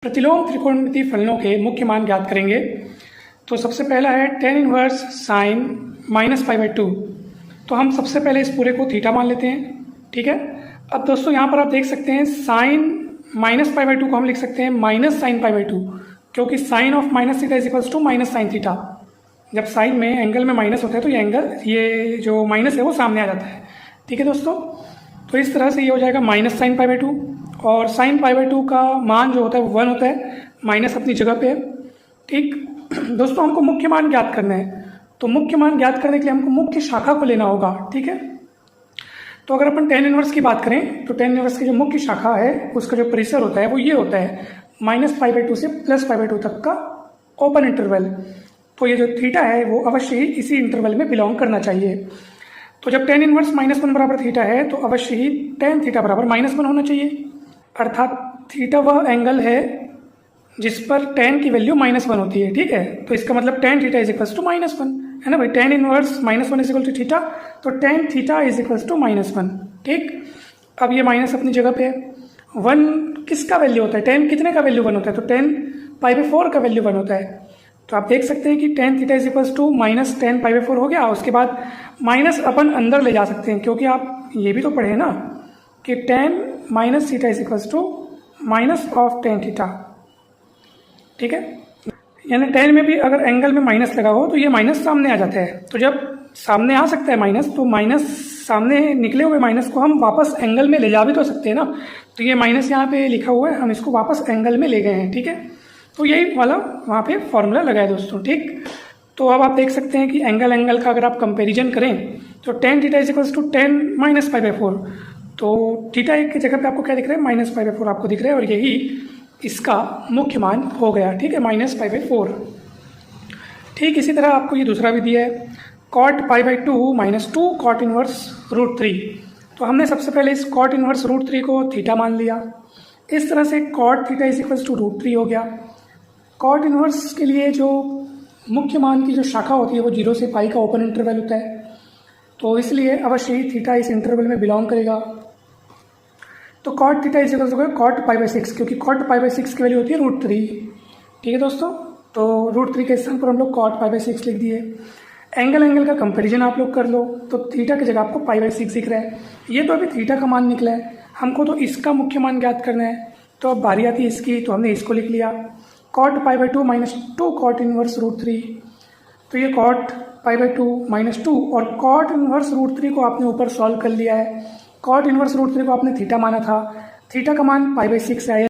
प्रतिलोम त्रिकोणमितीय फलनों के मुख्य मान ज्ञात करेंगे। तो सबसे पहला है tan inverse sine minus pi by to. तो हम सबसे पहले इस पूरे को थीटा मान लेते हैं, ठीक है। अब दोस्तों यहाँ पर आप देख सकते हैं sine minus pi by two को हम लिख सकते हैं minus sine pi by two, क्योंकि sine of minus theta is equals to minus sine theta. जब साइन में एंगल में माइनस होता है तो ये एंगल, ये जो माइनस है वो सामने आ जाता है, ठीक है दोस्तों। तो इस तरह से ये हो जाएगा minus sine pi by to, और साइन पाई बाई टू का मान जो होता है वो 1 होता है, माइनस अपनी जगह पे है, ठीक। दोस्तों हमको मुख्य मान ज्ञात करना है, तो मुख्य मान ज्ञात करने के लिए हमको मुख्य शाखा को लेना होगा, ठीक है। तो अगर अपन tan इनवर्स की बात करें तो tan इनवर्स की जो मुख्य शाखा है उसका जो परिसर होता है वो ये होता है माइनस पाई बाई टू से प्लस पाई बाई टू तक का ओपन इंटरवल। तो ये जो थीटा है वो अवश्य ही इसी इंटरवल में बिलोंग करना चाहिए। तो जब tan इनवर्स -1 बराबर थीटा है तो अवश्य ही tan थीटा बराबर -1 होना चाहिए, अर्थात थीटा वह एंगल है जिस पर tan की वैल्यू -1 होती है, ठीक है। तो इसका मतलब tan theta is equals to -1 है ना भाई। tan inverse -1 is equal to theta, तो tan theta is equals to -1, ठीक। अब ये माइनस अपनी जगह पे है। 1 किसका वैल्यू होता है, tan कितने का वैल्यू 1 होता है, तो tan पाई बाई 4 का वैल्यू 1 होता है। तो आप देख सकते हैं कि tan theta is equals to minus tan pi by 4 हो गया। उसके बाद माइनस अपन अंदर ले जा सकते हैं, क्योंकि आप ये भी तो पढ़े ना कि tan minus theta is equals to minus of tan theta, ठीक है। यानी tan में भी अगर एंगल में माइनस लगा हो तो ये माइनस सामने आ जाता है। तो जब सामने आ सकता है माइनस, तो माइनस सामने निकले हुए माइनस को हम वापस एंगल में ले जा भी तो सकते हैं ना। तो ये माइनस यहाँ पे लिखा हुआ है, हम इसको वापस एंगल में ले गए हैं, ठीक है। तो यही वाला वहाँ पे फॉर्मूला लगा है दोस्तों, ठीक। तो अब आप देख सकते हैं कि एंगल का अगर आप कंपेरिजन करें तो tan theta is equals to tan minus pi by 4। तो थीटा की जगह पे आपको क्या दिख रहा है, माइनस पाई बाई 4 आपको दिख रहा है, और यही इसका मुख्य मान हो गया, ठीक है, माइनस पाई बाई 4। ठीक इसी तरह आपको ये दूसरा भी दिया है cot pi by 2 minus 2 cot inverse root 3। तो हमने सबसे पहले इस कॉट इनवर्स रूट 3 को थीटा मान लिया। इस तरह से cot theta is equals to root 3 हो गया। कॉट इनवर्स के लिए जो मुख्य मान की जो शाखा होती है वो 0 से पाई का ओपन इंटरवल होता है, तो इसलिए अवश्य ही थीटा इस इंटरवल में बिलोंग करेगा। तो cot theta is equal to cot pi by 6, क्योंकि कॉट पाई बाई 6 की वैल्यू होती है रूट 3, ठीक है दोस्तों। तो रूट 3 के स्थान पर हम लोग कॉट पाई बाई 6 लिख दिए। एंगल का कंपैरिजन आप लोग कर लो, तो थीटा की जगह आपको पाई बाई 6 दिख रहा है। ये तो अभी थीटा का मान निकला है, हमको तो इसका मुख्य मान ज्ञात करना है। तो अब बारी आती है इसकी, तो हमने इसको लिख लिया cot pi by 2 minus 2 cot inverse root 3। तो ये कॉट पाई बाई 2 माइनस 2 और कॉट इनवर्स रूट 3 को आपने ऊपर सॉल्व कर लिया है। कॉट इनवर्स रूट 3 को आपने थीटा माना था, थीटा का मान पाई बाई 6 आया।